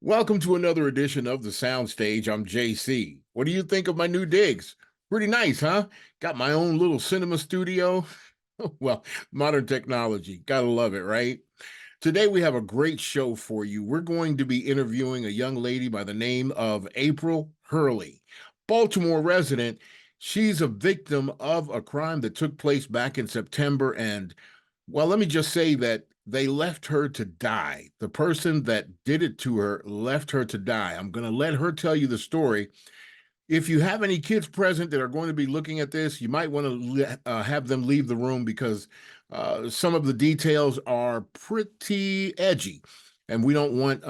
Welcome to another edition of the Soundstage. I'm JC. What do you think of my new digs? Pretty nice, huh? Got my own little cinema studio. Well, modern technology. Gotta love it, right? Today we have a great show for you. We're going to be interviewing a young lady by the name of April Hurley, Baltimore resident. She's a victim of a crime that took place back in September. And, well, let me just say that they left her to die. The person that did it to her left her to die. I'm going to let her tell you the story. If you have any kids present that are going to be looking at this, you might want to have them leave the room because some of the details are pretty edgy. And we don't want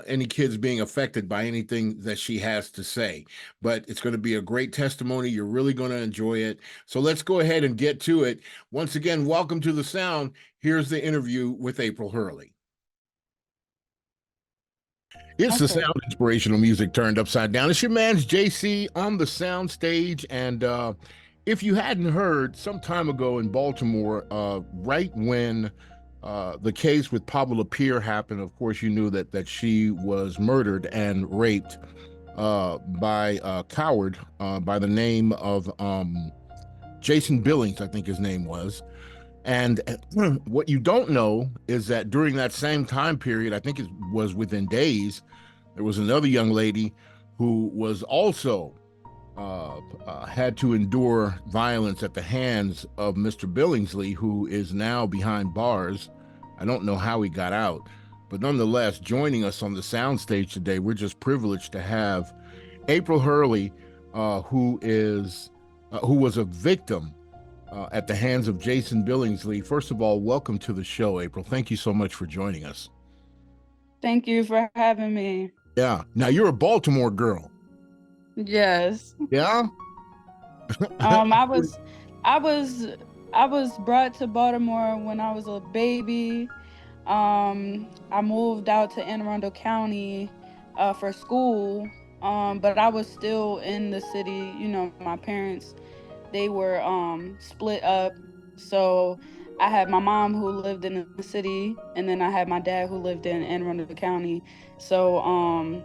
any kids being affected by anything that she has to say. But it's going to be a great testimony. You're really going to enjoy it. So let's go ahead and get to it. Once again, welcome to The Sound. Here's the interview with April Hurley. It's the sound inspirational music turned upside down. It's your man's JC on the sound stage. And if you hadn't heard, some time ago in Baltimore, right when the case with Pablo Lapierre happened, of course, you knew that she was murdered and raped by a coward by the name of Jason Billings, I think his name was. And what you don't know is that during that same time period, I think it was within days, there was another young lady who was also had to endure violence at the hands of Mr. Billingsley, who is now behind bars. I don't know how he got out, but nonetheless, joining us on the soundstage today, we're just privileged to have April Hurley, who was a victim at the hands of Jason Billingsley. First of all, welcome to the show, April. Thank you so much for joining us. Thank you for having me. Yeah. Now you're a Baltimore girl. Yes. Yeah. I was brought to Baltimore when I was a baby. I moved out to Anne Arundel County for school. But I was still in the city. You know, my parents, they were split up. So I had my mom who lived in the city, and then I had my dad who lived in Anne Arundel County. So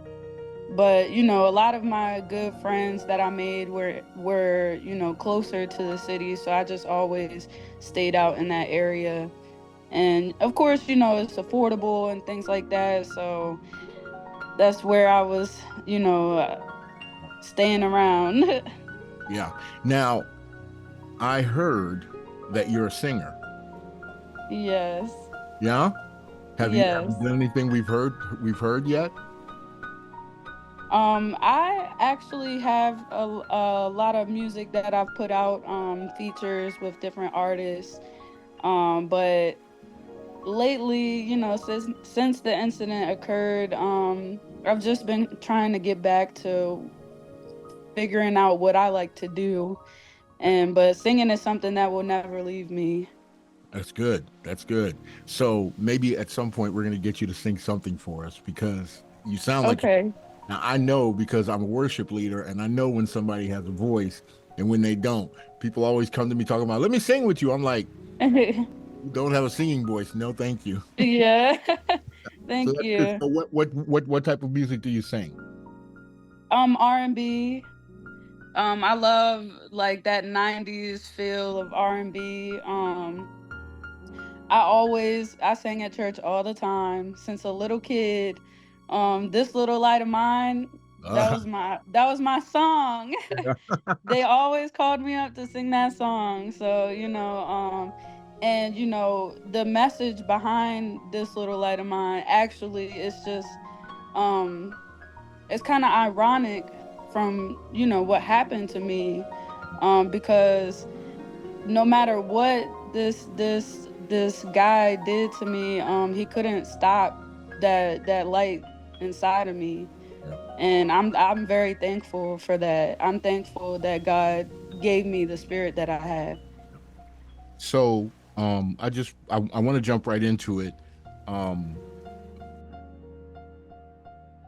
but you know, a lot of my good friends that I made were you know, closer to the city, so I just always stayed out in that area. And of course, you know, it's affordable and things like that, so that's where I was, you know, staying around. Yeah. Now, I heard that you're a singer. Yes. Yeah. Have you Yes. done anything we've heard yet? I actually have a lot of music that I've put out, features with different artists. But lately, you know, since the incident occurred, I've just been trying to get back to figuring out what I like to do. But singing is something that will never leave me. That's good. That's good. So maybe at some point we're going to get you to sing something for us because you sound like. Okay. Now, I know because I'm a worship leader and I know when somebody has a voice and when they don't. People always come to me talking about, let me sing with you. I'm like, you don't have a singing voice. No, thank you. Yeah. So Thank that's good. you. So what type of music do you sing? R&B. I love like that 90s feel of R&B. I sang at church all the time since a little kid. This Little Light of Mine, that was my song. They always called me up to sing that song. So, you know, and you know, the message behind This Little Light of Mine actually is just um it's kind of ironic from, you know, what happened to me. Because no matter what this guy did to me, he couldn't stop that light inside of me. And I'm very thankful for that. I'm thankful that God gave me the spirit that I have. So I want to jump right into it. Um,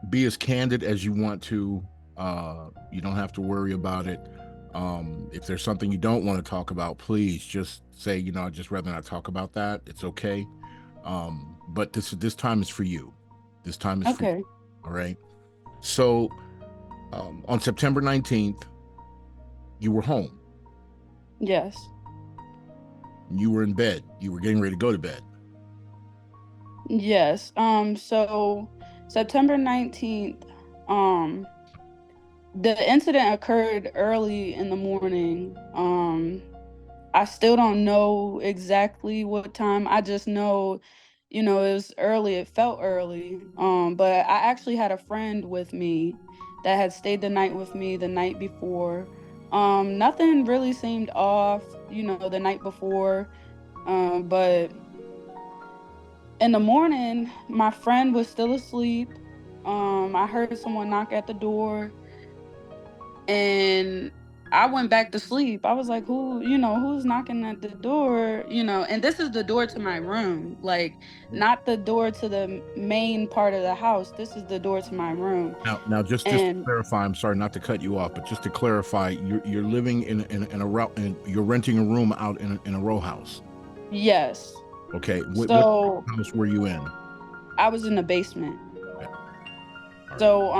be as candid as you want to. You don't have to worry about it. If there's something you don't want to talk about, please just say, I'd just rather not talk about that. It's okay. But this time is for you. This time is for you. Okay. All right. So on September 19th, you were home. Yes. You were in bed. You were getting ready to go to bed. Yes. So September 19th, um, the incident occurred early in the morning. I still don't know exactly what time. I just know, it was early. It felt early. But I actually had a friend with me that had stayed the night with me the night before. Nothing really seemed off, the night before. But in the morning, my friend was still asleep. I heard someone knock at the door, and I went back to sleep. I was like, who's knocking at the door? And this is the door to my room, like not the door to the main part of the house. This is the door to my room. Now, just to And clarify, I'm sorry not to cut you off, but just to clarify, you're living you're renting a room out in a row house. yes, Okay, what so house were you in? I was in the basement. Okay. All right. So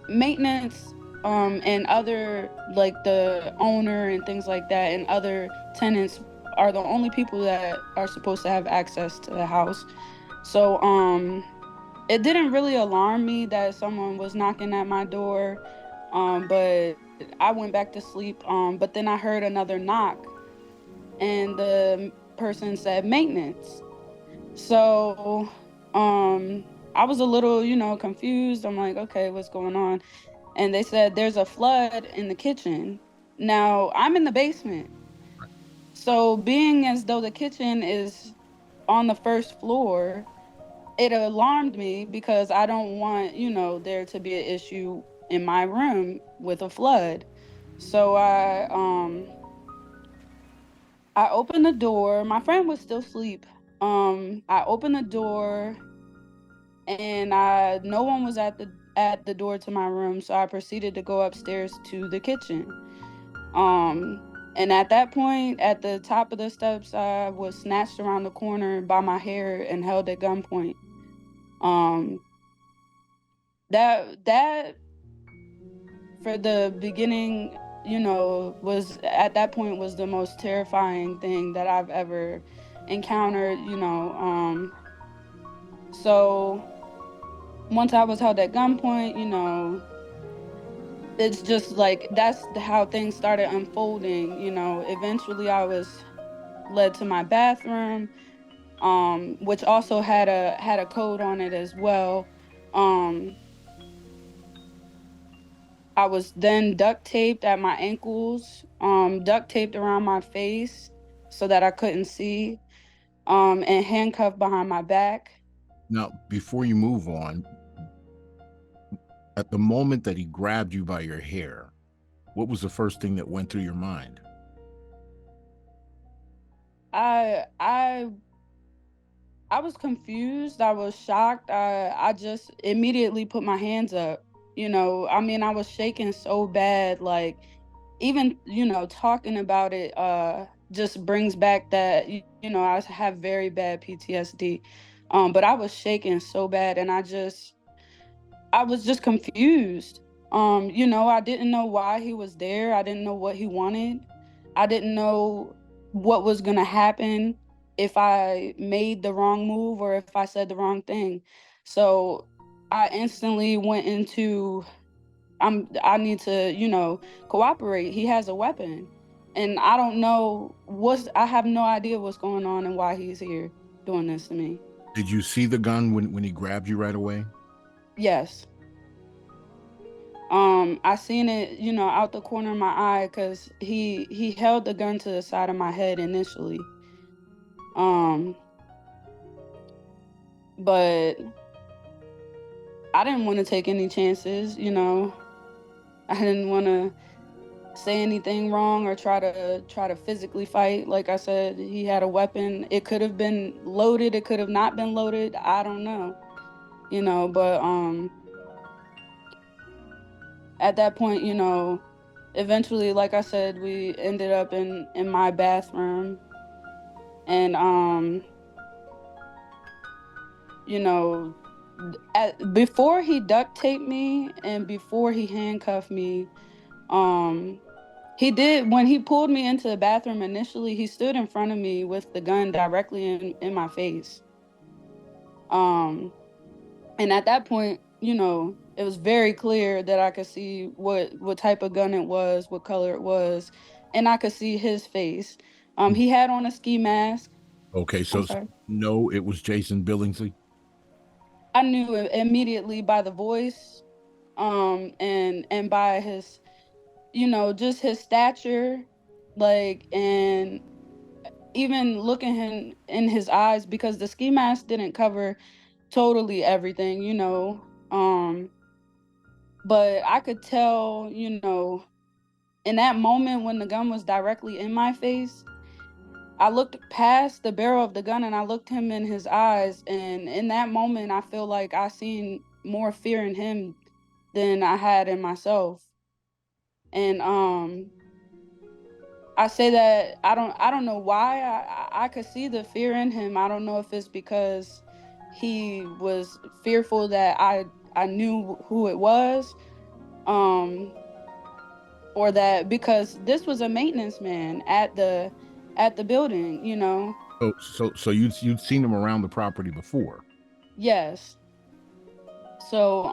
maintenance, and other, like the owner and things like that, and other tenants are the only people that are supposed to have access to the house. So it didn't really alarm me that someone was knocking at my door. But I went back to sleep. But then I heard another knock, and the person said maintenance. So I was a little, confused. I'm like, okay, what's going on? And they said there's a flood in the kitchen. Now, I'm in the basement. So, being as though the kitchen is on the first floor, it alarmed me because I don't want, there to be an issue in my room with a flood. So I opened the door. My friend was still asleep. I opened the door, and no one was at the door to my room, so I proceeded to go upstairs to the kitchen. Um, and at that point, at the top of the steps, I was snatched around the corner by my hair and held at gunpoint. Um, that for the beginning, was at that point was the most terrifying thing that I've ever encountered. So once I was held at gunpoint, it's just like how things started unfolding. Eventually I was led to my bathroom, which also had a code on it as well. Um, I was then duct taped at my ankles, duct taped around my face so that I couldn't see, and handcuffed behind my back. Now, before you move on, at the moment that he grabbed you by your hair, what was the first thing that went through your mind? I I was confused. I was shocked. I just immediately put my hands up. I mean, I was shaking so bad, like even, talking about it just brings back that I have very bad PTSD. But I was shaking so bad, and I was just confused. I didn't know why he was there. I didn't know what he wanted. I didn't know what was going to happen if I made the wrong move or if I said the wrong thing. So I instantly went into I need to, cooperate. He has a weapon. And I have no idea what's going on and why he's here doing this to me. Did you see the gun when he grabbed you right away? Yes. I seen it, out the corner of my eye because he held the gun to the side of my head initially. Um, but I didn't want to take any chances. I didn't want to say anything wrong or try to physically fight. Like I said, he had a weapon. It could have been loaded, it could have not been loaded. I don't know. But at that point, eventually, like I said, we ended up in my bathroom, and you know, before he duct taped me and before he handcuffed me, um, he did when he pulled me into the bathroom initially. He stood in front of me with the gun directly in my face. Um, and at that point, it was very clear that I could see what type of gun it was, what color it was, and I could see his face. He had on a ski mask. Okay, I'm so sorry. no, it was Jason Billingsley. I knew it immediately by the voice, and by his, just his stature, like, and even looking him in his eyes, because the ski mask didn't cover totally everything, but I could tell, in that moment when the gun was directly in my face, I looked past the barrel of the gun and I looked him in his eyes, and in that moment I feel like I seen more fear in him than I had in myself. And I say that I don't know why I could see the fear in him. I don't know if it's because he was fearful that I knew who it was, um or that because this was a maintenance man at the building, So you'd seen him around the property before. Yes. So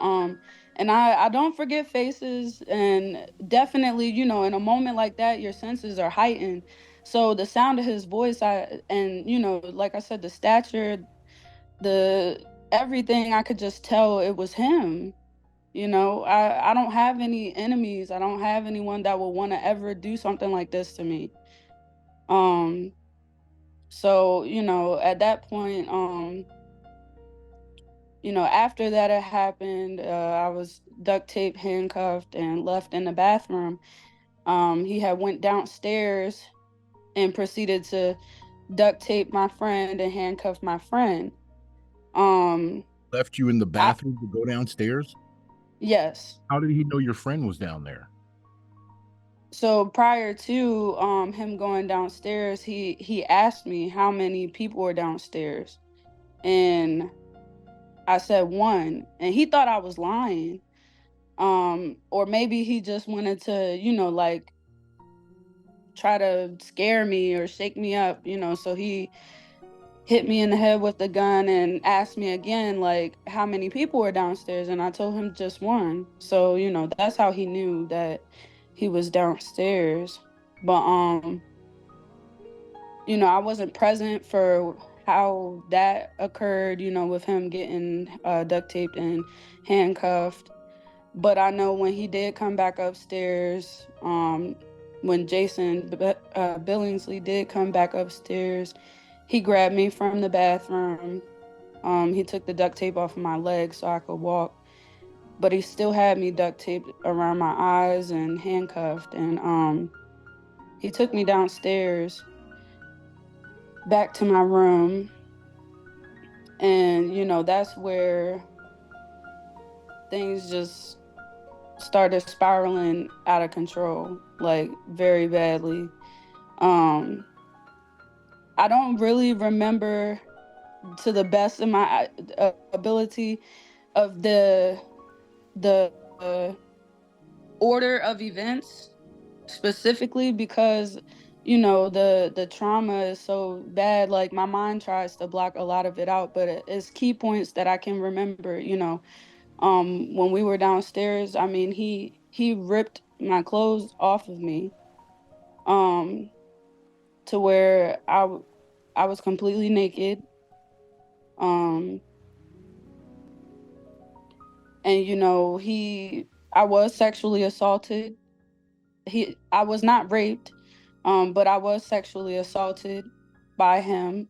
and I don't forget faces, and definitely, in a moment like that your senses are heightened. So the sound of his voice, I and like I said, the stature, the everything, I could just tell it was him. I don't have any enemies. I don't have anyone that will want to ever do something like this to me. Um so, at that point, after that had happened, I was duct taped, handcuffed, and left in the bathroom. He had went downstairs and proceeded to duct tape my friend and handcuff my friend. Um, Left you in the I bathroom to go downstairs. Yes. How did he know your friend was down there? So prior to him going downstairs, he asked me how many people were downstairs, and I said one, and he thought I was lying. Or maybe he just wanted to, like, try to scare me or shake me up, so he hit me in the head with the gun and asked me again, like, how many people were downstairs, and I told him just one. So, that's how he knew that he was downstairs. But I wasn't present for how that occurred, with him getting duct taped and handcuffed. But I know when he did come back upstairs, when Billingsley did come back upstairs, he grabbed me from the bathroom. He took the duct tape off of my legs so I could walk, but he still had me duct taped around my eyes and handcuffed. And he took me downstairs back to my room, and that's where things just started spiraling out of control, like, very badly. Um, I don't really remember, to the best of my ability, of the order of events specifically, because the trauma is so bad. Like, my mind tries to block a lot of it out, but it's key points that I can remember. When we were downstairs, I mean, he ripped my clothes off of me, um to where I was completely naked. um and he I was sexually assaulted. I was not raped, but I was sexually assaulted by him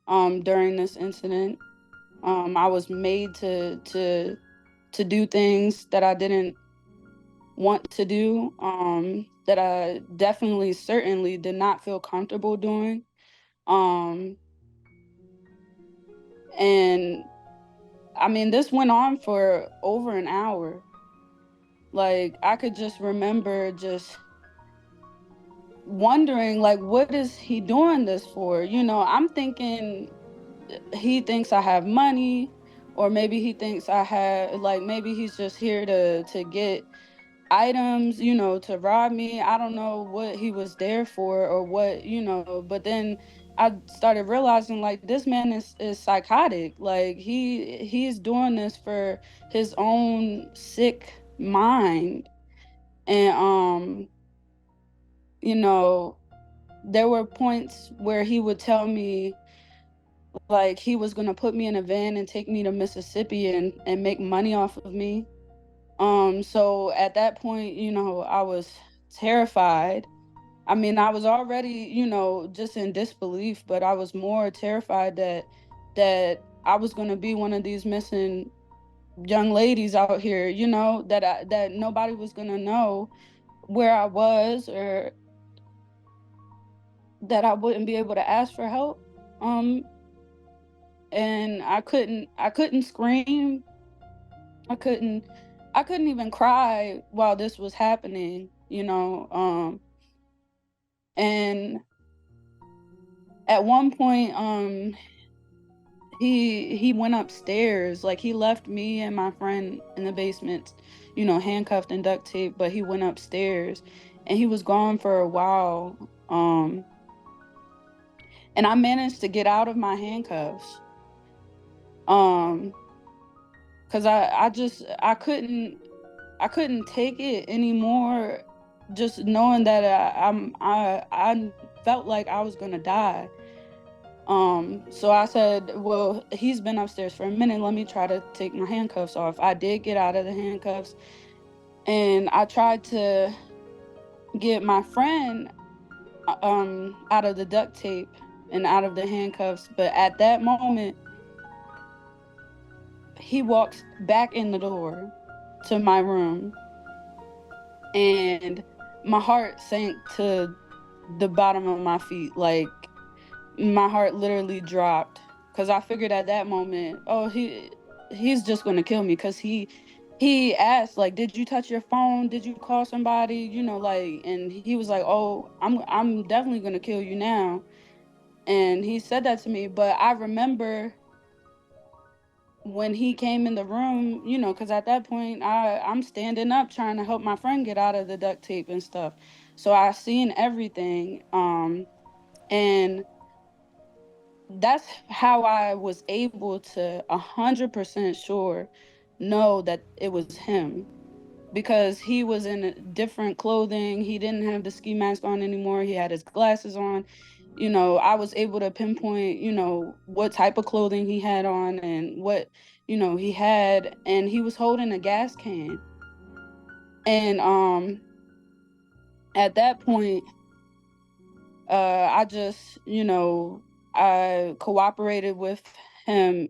during this incident. I was made to do things that I didn't want to do, that I definitely certainly did not feel comfortable doing. Um and I mean, this went on for over an hour. Like, I could just remember just wondering, like, what is he doing this for? I'm thinking he thinks I have money, or maybe he thinks I have, like, maybe he's just here to get items, to rob me. I don't know what he was there for, or what, but then I started realizing, like, this man is psychotic. Like, he's doing this for his own sick mind. And you know there were points where he would tell me, like, he was going to put me in a van and take me to Mississippi and make money off of me. So at that point, I was terrified. I mean, I was already, just in disbelief, but I was more terrified that I was going to be one of these missing young ladies out here, that nobody was going to know where I was, or that I wouldn't be able to ask for help. Um and I couldn't scream. I couldn't I couldn't even cry while this was happening. And at one point, he went upstairs. Like, he left me and my friend in the basement, handcuffed and duct taped, but he went upstairs and he was gone for a while. And I managed to get out of my handcuffs. Um cuz I couldn't take it anymore, just knowing that I felt like I was going to die. So I said, well, he's been upstairs for a minute. Let me try to take my handcuffs off. I did get out of the handcuffs, and I tried to get my friend out of the duct tape and out of the handcuffs, but at that moment, he walks back in the door to my room, and my heart sank to the bottom of my feet. Like, my heart literally dropped, because I figured at that moment, oh, he's just gonna kill me, because he asked, like, did you touch your phone? Did you call somebody? Like, and he was like, oh, I'm definitely gonna kill you now. And he said that to me, but I remember when he came in the room, because at that point I'm standing up trying to help my friend get out of the duct tape and stuff. So I seen everything. And that's how I was able to 100% sure know that it was him, because he was in a different clothing. He didn't have the ski mask on anymore. He had his glasses on. I was able to pinpoint, what type of clothing he had on, and what, he had, and he was holding a gas can. And at that point, I just, I cooperated with him.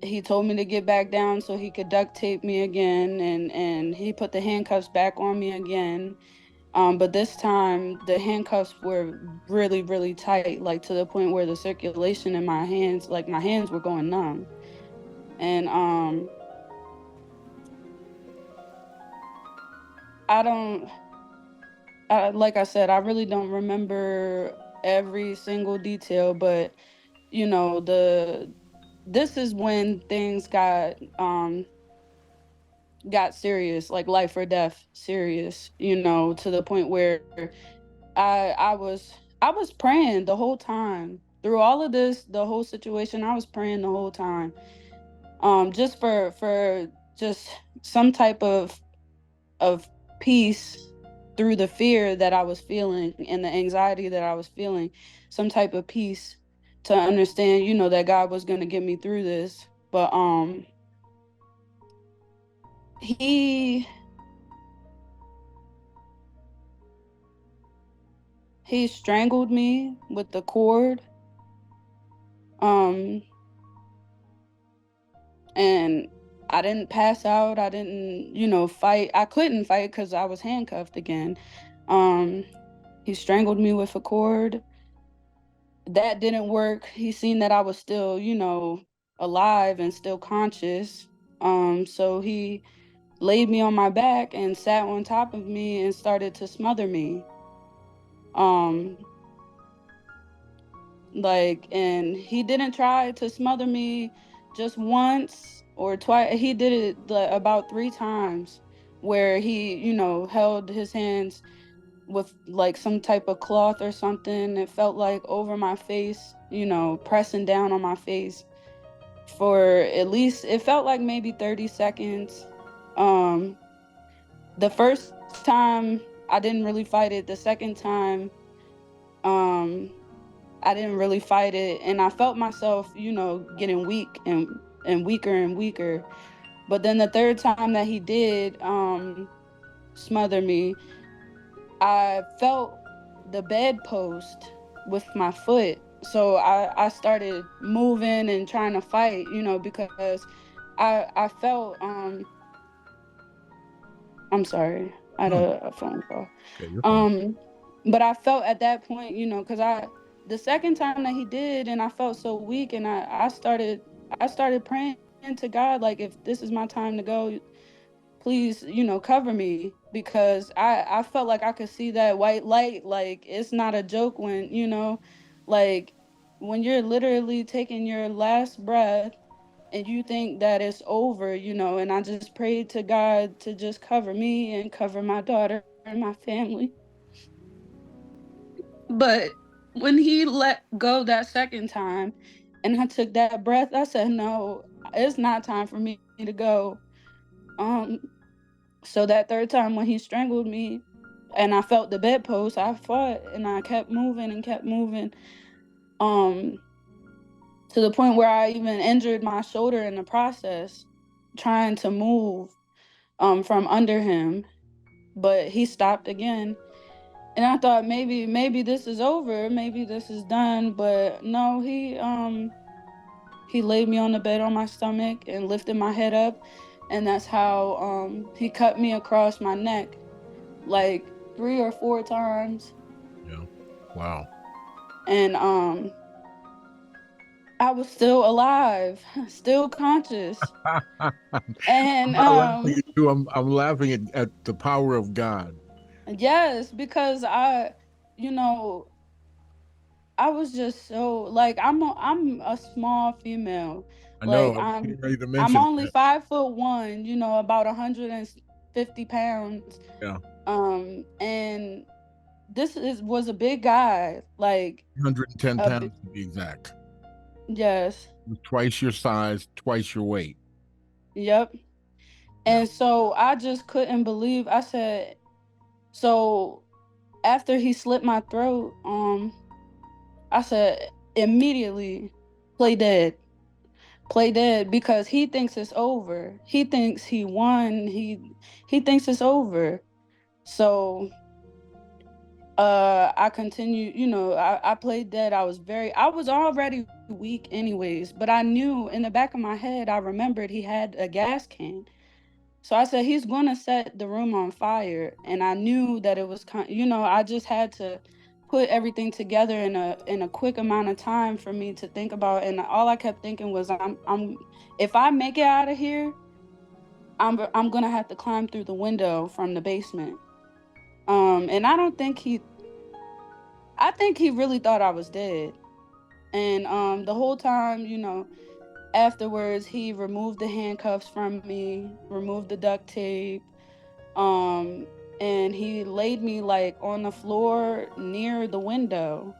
He told me to get back down so he could duct tape me again, and he put the handcuffs back on me again. But this time the handcuffs were really, really tight, like, to the point where the circulation in my hands, like, my hands were going numb. And I don't like I said, I really don't remember every single detail, but the this is when things got serious, like life or death serious, to the point where I was praying the whole time. Through all of this, the whole situation, I was praying the whole time. Just for just some type of peace through the fear that I was feeling and the anxiety that I was feeling, some type of peace to understand, that God was going to get me through this. But he he strangled me with the cord. Um and I didn't pass out. I didn't, fight. I couldn't fight because I was handcuffed again. Um he strangled me with a cord. That didn't work. He seen that I was still, alive and still conscious. So he laid me on my back and sat on top of me and started to smother me. Um, and he didn't try to smother me just once or twice. He did it about 3 times, where he, held his hands with like some type of cloth or something. It felt like over my face, pressing down on my face for at least, it felt like maybe 30 seconds. Um, the first time I didn't really fight it. The second time, um, I didn't really fight it, and I felt myself, getting weak and weaker and weaker. But then the third time that he did smother me, I felt the bedpost with my foot. So I started moving and trying to fight, because I felt I'm sorry. I had Hmm. a phone call. Okay, you're fine. Um, but I felt at that point, because the second time that he did, and I felt so weak, and I started praying to God, like, if this is my time to go, please, cover me, because I felt like I could see that white light. Like, it's not a joke when, like, when you're literally taking your last breath and you think that it's over, and I just prayed to God to just cover me and cover my daughter and my family. But when he let go that second time and I took that breath, I said, no, it's not time for me to go. Um, so that third time when he strangled me and I felt the bedpost, I fought and I kept moving and kept moving. Um, to the point where I even injured my shoulder in the process, trying to move from under him, but he stopped again. And I thought maybe this is over, maybe this is done, but no, he laid me on the bed on my stomach and lifted my head up, and that's how he cut me across my neck like 3 or 4 times. Yeah. Wow. And I was still alive, still conscious. I'm And not laughing at you. I'm laughing at the power of God. yes, because you know I was just so, like, I'm a small female. I know. Like, I was getting ready to I'm mention only that. 5'1", about 150 pounds. Yeah. And was a big guy. Like, 110 a big, pounds to be exact. yes. Twice your size, twice your weight. Yep. Yeah. And so I just couldn't believe. I said, so after he slit my throat, I said immediately, play dead. Play dead, because he thinks it's over. He thinks he won. He thinks it's over. So I continued, I played dead. I was already weak anyways, but I knew in the back of my head, I remembered he had a gas can. So I said he's going to set the room on fire, and I knew that it was I just had to put everything together in a quick amount of time for me to think about, and all I kept thinking was, I'm if I make it out of here, I'm going to have to climb through the window from the basement. And I think he really thought I was dead. And the whole time, afterwards, he removed the handcuffs from me, removed the duct tape, um, and he laid me like on the floor near the window.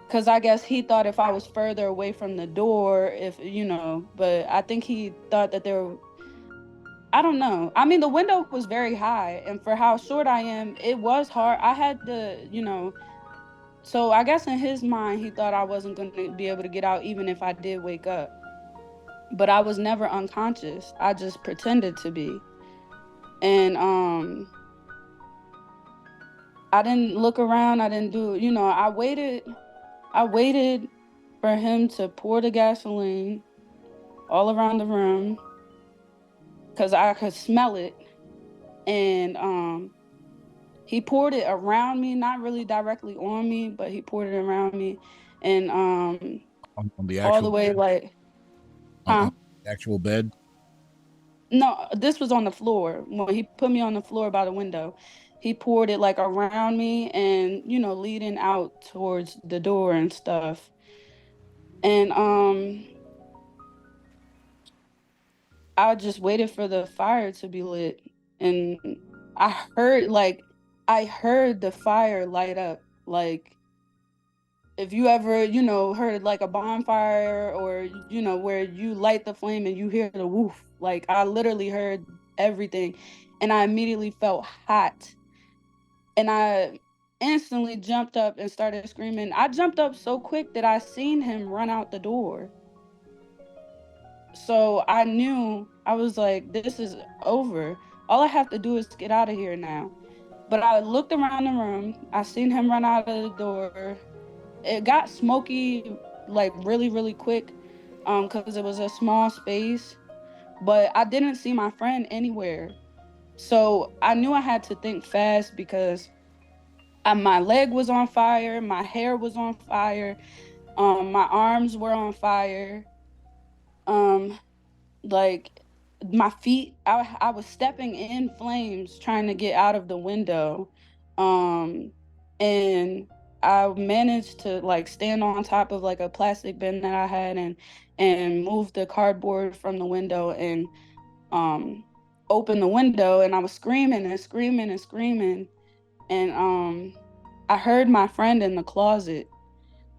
Cause I guess he thought if I was further away from the door, if but I think he thought that I don't know. I mean, the window was very high, and for how short I am, it was hard. I had to, so I guess in his mind, he thought I wasn't going to be able to get out even if I did wake up. But I was never unconscious. I just pretended to be. And I didn't look around. I didn't do, I waited for him to pour the gasoline all around the room cuz I could smell it. And he poured it around me, not really directly on me, but he poured it around me. And On the all actual the way, bed. like, On huh? the actual bed. No, this was on the floor. When he put me on the floor by the window, he poured it like around me and, leading out towards the door and stuff. And I just waited for the fire to be lit, and I heard the fire light up. Like, if you ever, heard like a bonfire, or where you light the flame and you hear the woof, like I literally heard everything, and I immediately felt hot, and I instantly jumped up and started screaming. I jumped up so quick that I seen him run out the door. So I knew, I was like, this is over. All I have to do is get out of here now. But I looked around the room. I seen him run out of the door. It got smoky like really, really quick, because it was a small space. But I didn't see my friend anywhere. So I knew I had to think fast, because my leg was on fire, my hair was on fire, my arms were on fire. Um, like my feet, I was stepping in flames trying to get out of the window. um and I managed to like stand on top of like a plastic bin that I had, and move the cardboard from the window, and um open the window, and I was screaming and screaming and screaming. And I heard my friend in the closet.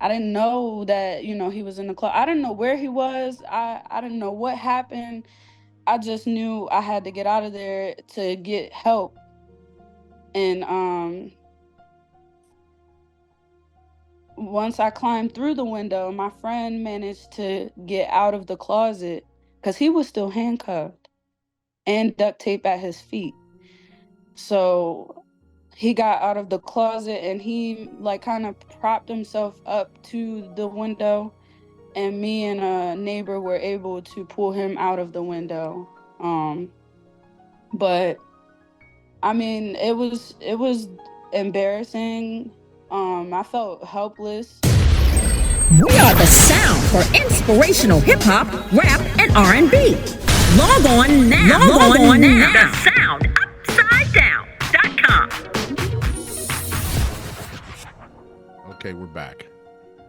I didn't know that, he was in the closet. I didn't know where he was. I didn't know what happened. I just knew I had to get out of there to get help. And once I climbed through the window, my friend managed to get out of the closet, because he was still handcuffed and duct tape at his feet. So he got out of the closet, and he like kind of propped himself up to the window, and me and a neighbor were able to pull him out of the window. But I mean, it was embarrassing. I felt helpless. We are the sound for inspirational hip hop, rap, and R&B. Log on now. Log on now. TheSoundUpsideDown.com. Okay, we're back.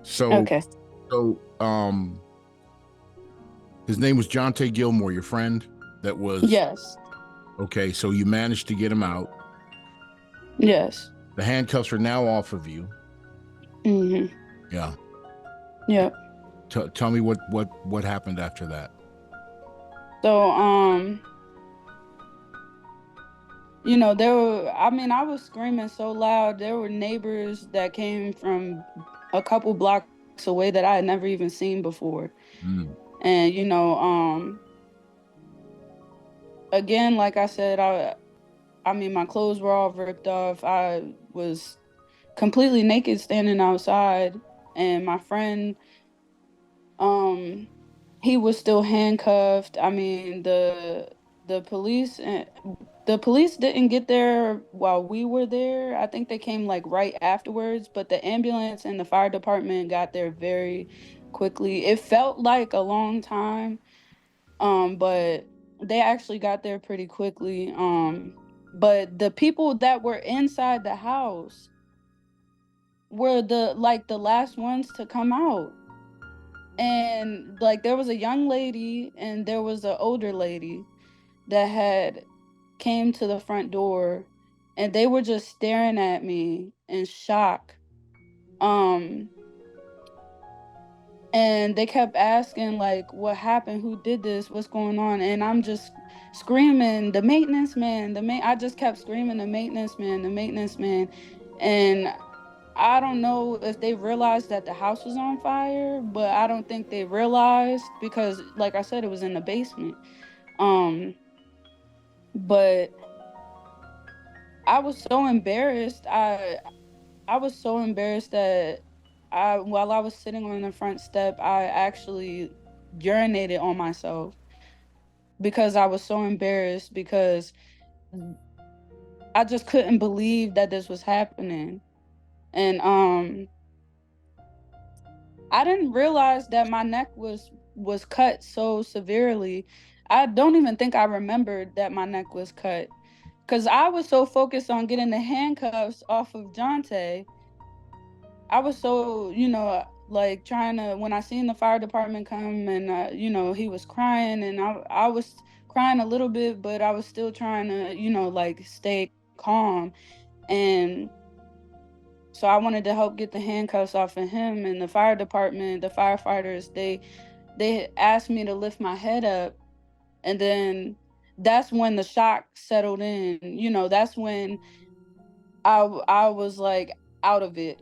So, Okay. so his name was Jonte Gilmore, your friend that was. Yes. Okay, so you managed to get him out. Yes. The handcuffs are now off of you. Mhm. Yeah. Yep. Tell me what happened after that. So I mean, I was screaming so loud. There were neighbors that came from a couple blocks away that I had never even seen before. Mm. And again, like I said, I mean, my clothes were all ripped off. I was completely naked standing outside, and my friend, um he was still handcuffed. I mean, the police and the police didn't get there while we were there. I think they came like right afterwards, but the ambulance and the fire department got there very quickly. It felt like a long time, but they actually got there pretty quickly. But the people that were inside the house were the last ones to come out. And like there was a young lady and there was an older lady that had came to the front door, and they were just staring at me in shock. Um and they kept asking like, what happened, who did this, what's going on? And I'm just screaming, the maintenance man, I just kept screaming, the maintenance man, the maintenance man. And I don't know if they realized that the house was on fire, but I don't think they realized, because like I said, it was in the basement. Um but I was so embarrassed. I was so embarrassed that while I was sitting on the front step, I actually urinated on myself, because I was so embarrassed, because I just couldn't believe that this was happening. And I didn't realize that my neck was cut so severely. I don't even think I remembered that my neck was cut, because I was so focused on getting the handcuffs off of Jonte. I was so, like trying to, when I seen the fire department come and, he was crying and I was crying a little bit, but I was still trying to, like stay calm. And so I wanted to help get the handcuffs off of him, and the fire department, the firefighters, they asked me to lift my head up. And then that's when the shock settled in. That's when I was like out of it.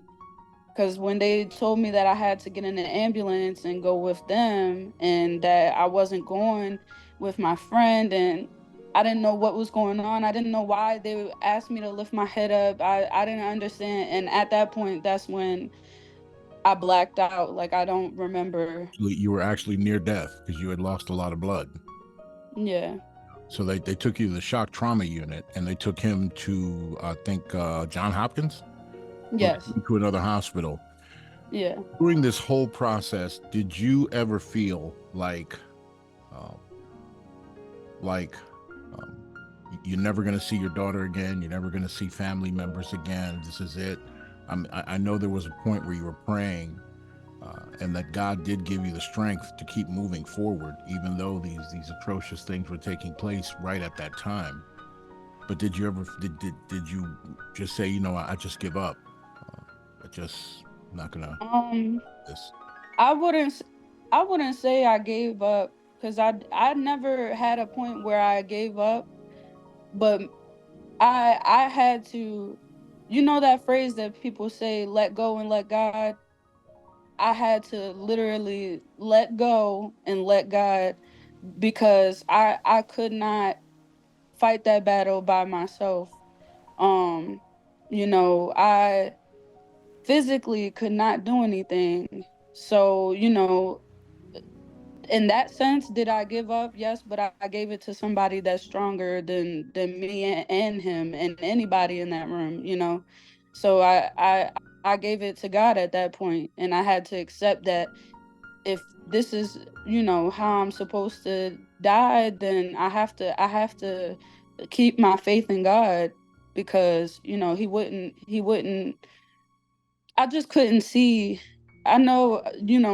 Because when they told me that I had to get in an ambulance and go with them, and that I wasn't going with my friend, and I didn't know what was going on. I didn't know why they asked me to lift my head up. I didn't understand. And at that point, that's when I blacked out. Like, I don't remember. You were actually near death because you had lost a lot of blood. Yeah. So they took you to the shock trauma unit, and they took him to, I think, John Hopkins? Yes. To another hospital. Yeah. During this whole process, did you ever feel like you're never going to see your daughter again? You're never going to see family members again? This is it. I know there was a point where you were praying, and that God did give you the strength to keep moving forward, even though these atrocious things were taking place right at that time. But did you ever did you just say, I just give up? I just not gonna this. I wouldn't say I gave up, because I never had a point where I gave up, but I had to, that phrase that people say, let go and let God. I had to literally let go and let God, because I could not fight that battle by myself. Um, I physically could not do anything. So, in that sense, did I give up? Yes, but I gave it to somebody that's stronger than me and him and anybody in that room. So I gave it to God at that point, and I had to accept that if this is, how I'm supposed to die, then I have to keep my faith in God, because, he wouldn't. I just couldn't see. I know,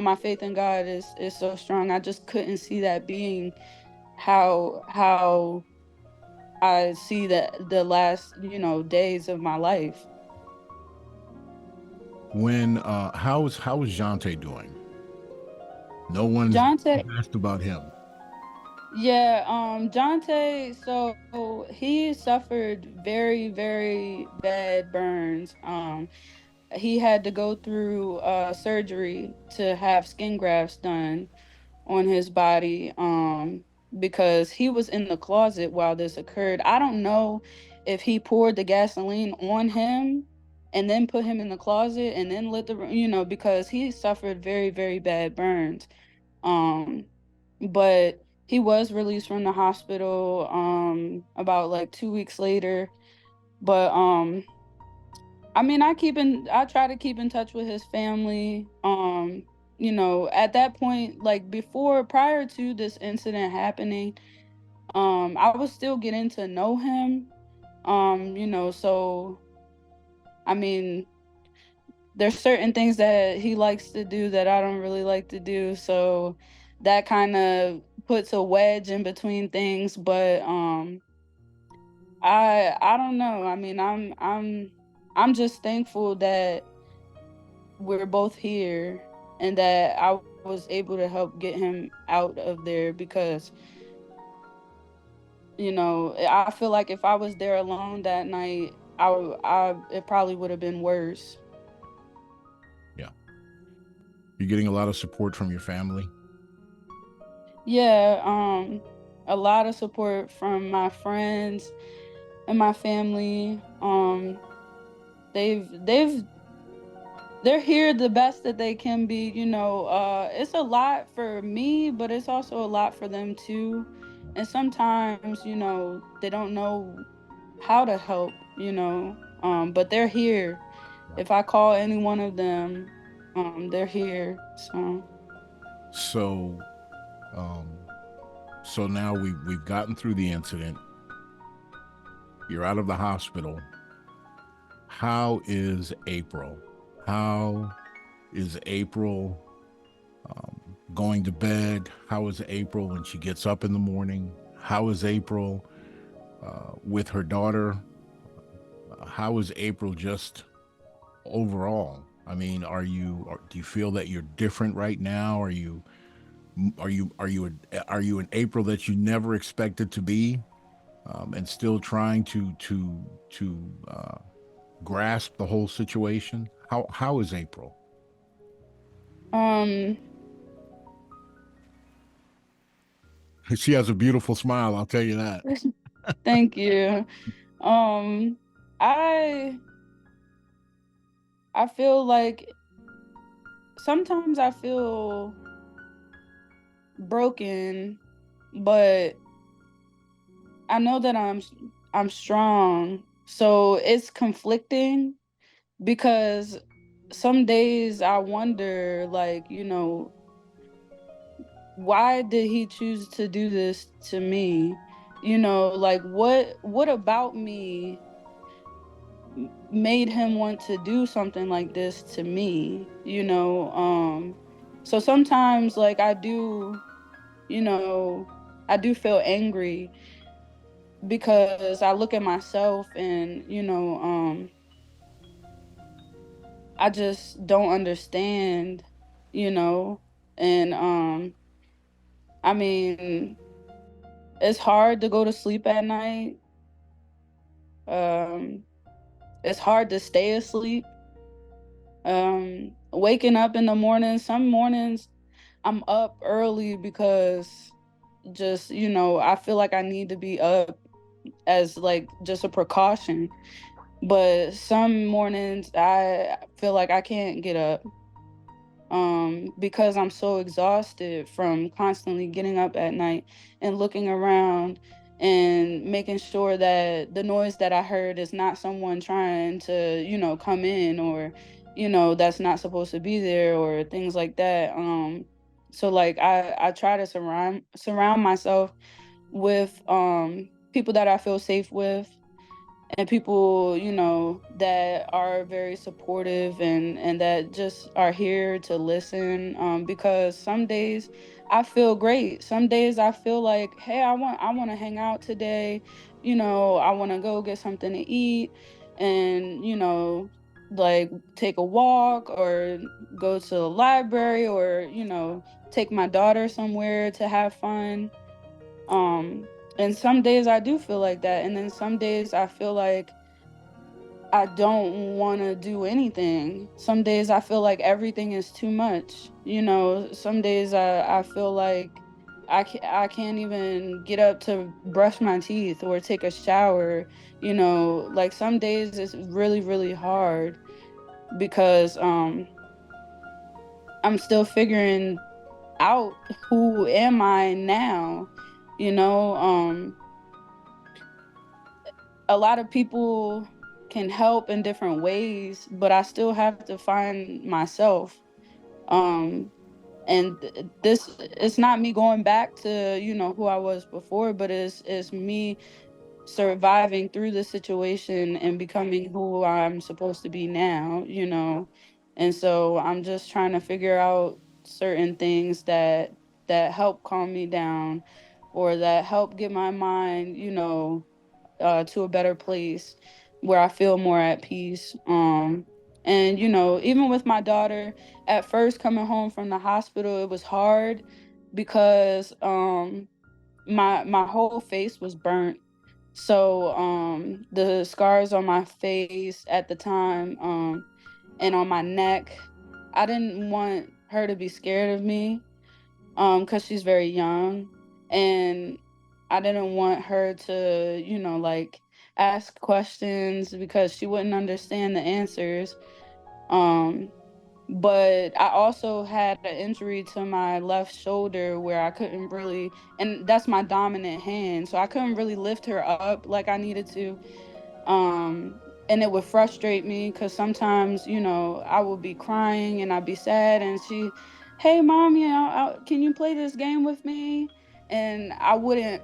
my faith in God is so strong. I just couldn't see that being how I see that the last, days of my life. When how's Jante doing? No one's Jonte, asked about him. yeah, Jonte, so he suffered very, very bad burns. He had to go through surgery to have skin grafts done on his body, because he was in the closet while this occurred. I don't know if he poured the gasoline on him and then put him in the closet and then lit the because he suffered very, very bad burns. um but he was released from the hospital about like 2 weeks later. But I mean, I try to keep in touch with his family. At that point, like prior to this incident happening, I was still getting to know him. So I mean, there's certain things that he likes to do that I don't really like to do. So that kind of puts a wedge in between things. But I don't know. I mean, I'm just thankful that we're both here, and that I was able to help get him out of there, because I feel like if I was there alone that night, it probably would have been worse. Yeah. You're getting a lot of support from your family? Yeah, a lot of support from my friends and my family. They've they're here the best that they can be. It's a lot for me, but it's also a lot for them too. And sometimes, they don't know how to help, but they're here. If I call any one of them, they're here. So So, um, So now we've gotten through the incident. You're out of the hospital. How is April? How is April going to bed? How is April when she gets up in the morning? How is April with her daughter? How is April just overall? I mean, do you feel that you're different right now? Are you an April that you never expected to be, and still trying to grasp the whole situation? How is April? Um, She has a beautiful smile, I'll tell you that. Thank you. Um, I I feel like sometimes I feel broken, but I know that I'm strong. So it's conflicting because some days I wonder, like, why did he choose to do this to me? Like what about me made him want to do something like this to me? So sometimes like you know, I do feel angry because I look at myself and, I just don't understand, you know, and I mean, it's hard to go to sleep at night. Um it's hard to stay asleep. Waking up in the morning, some mornings I'm up early because just, I feel like I need to be up as like just a precaution. But some mornings I feel like I can't get up because I'm so exhausted from constantly getting up at night and looking around and making sure that the noise that I heard is not someone trying to, come in or, that's not supposed to be there or things like that. So like I try to surround myself with people that I feel safe with and people, that are very supportive and that just are here to listen, because some days I feel great, some days I feel like, hey, I want to hang out today, I want to go get something to eat and, like take a walk or go to the library or, take my daughter somewhere to have fun. And some days I do feel like that, and then some days I feel like I don't wanna do anything. Some days I feel like everything is too much, Some days I feel like I can't even get up to brush my teeth or take a shower, Like, some days it's really, really hard because, I'm still figuring out who am I now, you know? A lot of people can help in different ways, but I still have to find myself. Um, and this it's not me going back to, who I was before, but it's me surviving through the situation and becoming who I'm supposed to be now. And so I'm just trying to figure out certain things that help calm me down or that help get my mind, to a better place where I feel more at peace. And even with my daughter, at first coming home from the hospital, it was hard because my whole face was burnt. So the scars on my face at the time, and on my neck, I didn't want her to be scared of me, because she's very young, and I didn't want her to, like, ask questions because she wouldn't understand the answers. Um, but I also had an injury to my left shoulder where I couldn't really, and that's my dominant hand, so I couldn't really lift her up like I needed to. And it would frustrate me because sometimes, I would be crying and I'd be sad, and she, hey, mom, can you play this game with me? and I wouldn't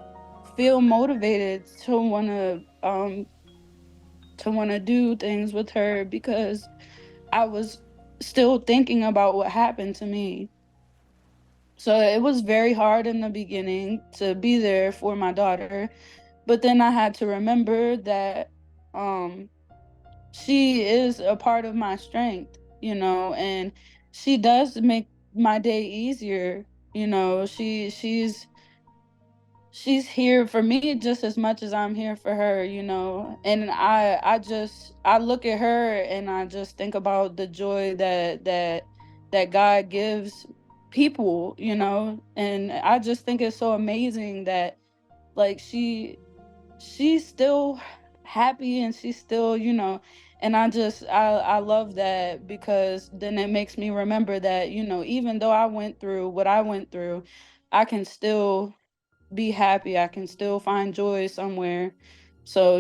feel motivated to want to do things with her because I was still thinking about what happened to me. So it was very hard in the beginning to be there for my daughter, but then I had to remember that um she is a part of my strength, and she does make my day easier. She's here for me just as much as I'm here for her, and I look at her and I just think about the joy that God gives people, and I just think it's so amazing that, like, she's still happy, and she's still, and I love that, because then it makes me remember that, even though I went through what I went through, I can still be happy. I can still find joy somewhere. So,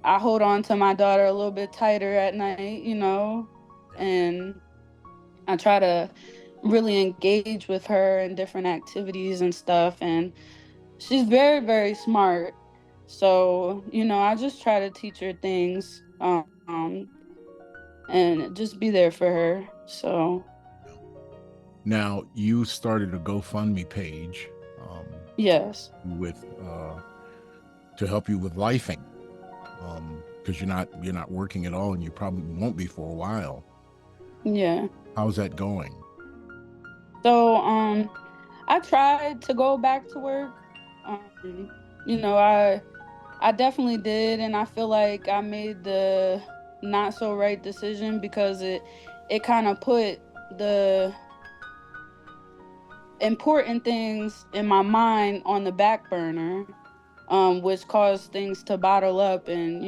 I hold on to my daughter a little bit tighter at night, and I try to really engage with her in different activities and stuff. And she's very, very smart. So, I just try to teach her things, and just be there for her. So, Now, you started a GoFundMe page yes. with to help you with lifing, because you're not working at all, and you probably won't be for a while. Yeah. How's that going? So, I tried to go back to work. You know, I definitely did, and I feel like I made the not so right decision, because it kind of put the important things in my mind on the back burner, which caused things to bottle up, and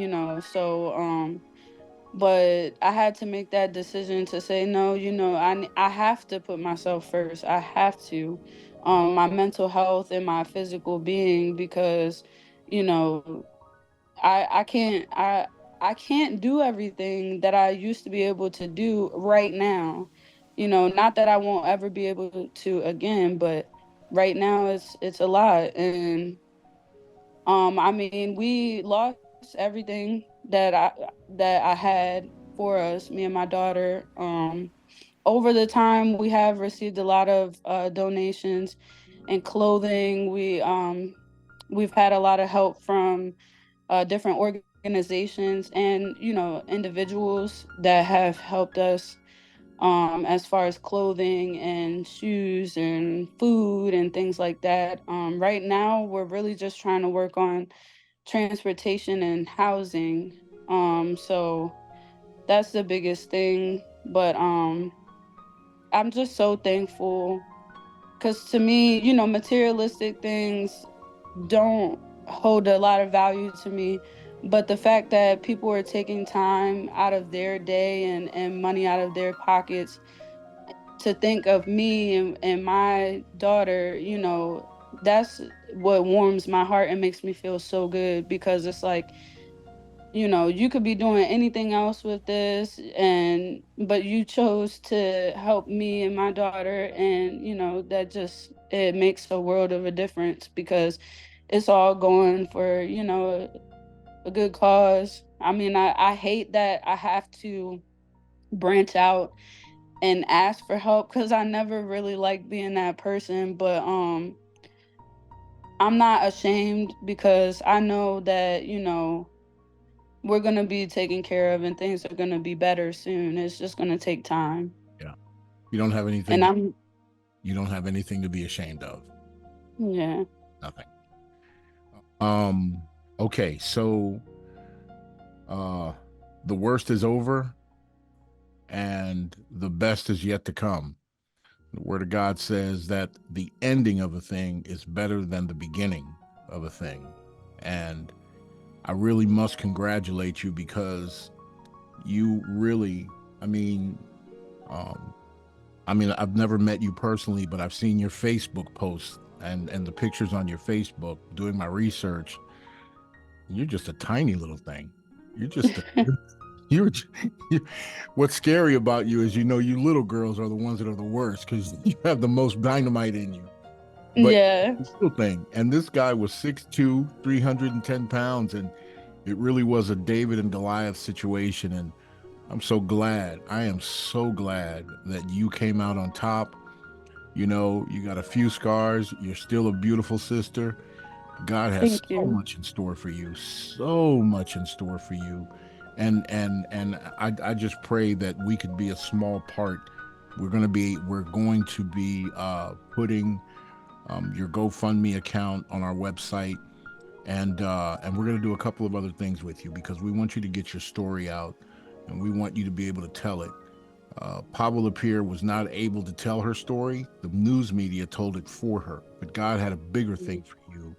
but I had to make that decision to say no. I have to put myself first. I have to, my mental health and my physical being, because you know I can't do everything that I used to be able to do right now. Not that I won't ever be able to again, but right now it's a lot. And I mean, we lost everything that I had for us, me and my daughter. Over the time, we have received a lot of donations and clothing. We've had a lot of help from different organizations and individuals that have helped us, as far as clothing and shoes and food and things like that. Right now, we're really just trying to work on transportation and housing. So that's the biggest thing. But I'm just so thankful, because to me, materialistic things don't hold a lot of value to me. But the fact that people are taking time out of their day and money out of their pockets to think of me and my daughter, that's what warms my heart and makes me feel so good, because it's like, you could be doing anything else with this, but you chose to help me and my daughter, and that just, it makes a world of a difference, because it's all going for, a good cause. I mean, I hate that I have to branch out and ask for help, because I never really liked being that person. But I'm not ashamed, because I know that, we're gonna be taken care of, and things are gonna be better soon. It's just gonna take time. Yeah, you don't have And anything. You don't have anything to be ashamed of. yeah. Nothing. Okay, so the worst is over, and the best is yet to come. The Word of God says that the ending of a thing is better than the beginning of a thing. And I really must congratulate you, because you really, I mean, I've never met you personally, but I've seen your Facebook posts and the pictures on your Facebook doing my research. You're just a tiny little thing. You're just a, You're, you what's scary about you is, you little girls are the ones that are the worst because you have the most dynamite in you. But Yeah. it's still thing. And this guy was 6'2", 310 pounds, and it really was a David and Goliath situation. And I'm so glad. I am so glad that you came out on top. You got a few scars. You're still a beautiful sister. God has Thank so you. much in store for you, so much in store for you. And I just pray that we could be a small part. We're going to be putting your GoFundMe account on our website, and we're going to do a couple of other things with you because we want you to get your story out, and we want you to be able to tell it. Pablo Lapierre was not able to tell her story. The news media told it for her, but God had a bigger thing for you,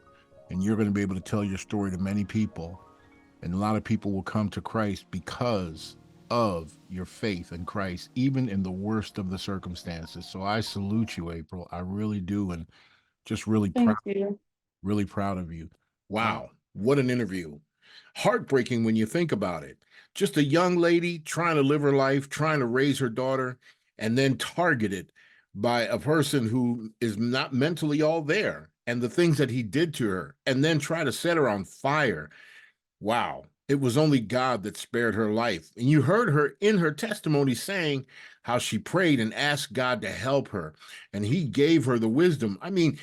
and you're going to be able to tell your story to many people, and a lot of people will come to Christ because of your faith in Christ, even in the worst of the circumstances. So I salute you, April. I really do, and just Thank you. really proud of you. Wow, what an interview. Heartbreaking when you think about it. Just a young lady trying to live her life, trying to raise her daughter, and then targeted by a person who is not mentally all there, and the things that he did to her, and then try to set her on fire. Wow. It was only God that spared her life. And you heard her in her testimony saying how she prayed and asked God to help her, and he gave her the wisdom. I mean,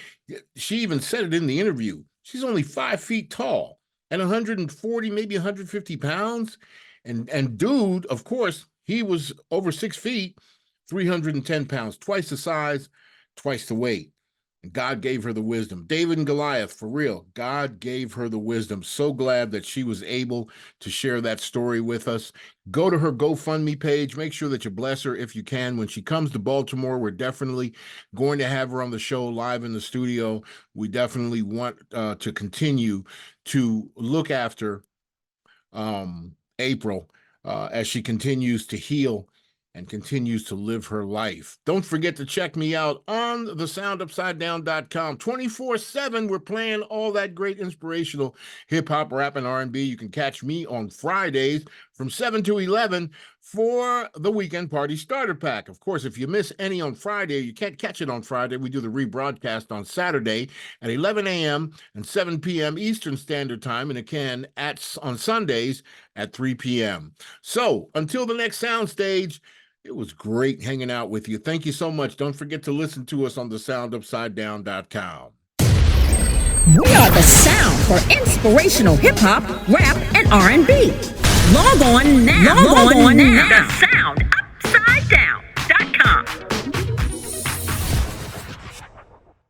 she even said it in the interview. She's only 5 feet tall and 140, maybe 150 pounds. And dude, of course, he was over 6 feet, 310 pounds, twice the size, twice the weight. God gave her the wisdom. David and Goliath, for real. God gave her the wisdom. So glad that she was able to share that story with us. Go to her GoFundMe page. Make sure that you bless her if you can. When she comes to Baltimore, we're definitely going to have her on the show live in the studio. We definitely want to continue to look after April as she continues to heal and continues to live her life. Don't forget to check me out on thesoundupsidedown.com. 24/7, we're playing all that great inspirational hip-hop, rap, and R&B. You can catch me on Fridays from 7 to 11 for the Weekend Party Starter Pack. Of course, if you miss any on Friday, you can't catch it on Friday. We do the rebroadcast on Saturday at 11 a.m. and 7 p.m. Eastern Standard Time, and again on Sundays at 3 p.m. So, until the next soundstage, it was great hanging out with you. Thank you so much. Don't forget to listen to us on thesoundupsidedown.com. We are the sound for inspirational hip hop, rap, and R&B. Log on now. The sound upside down.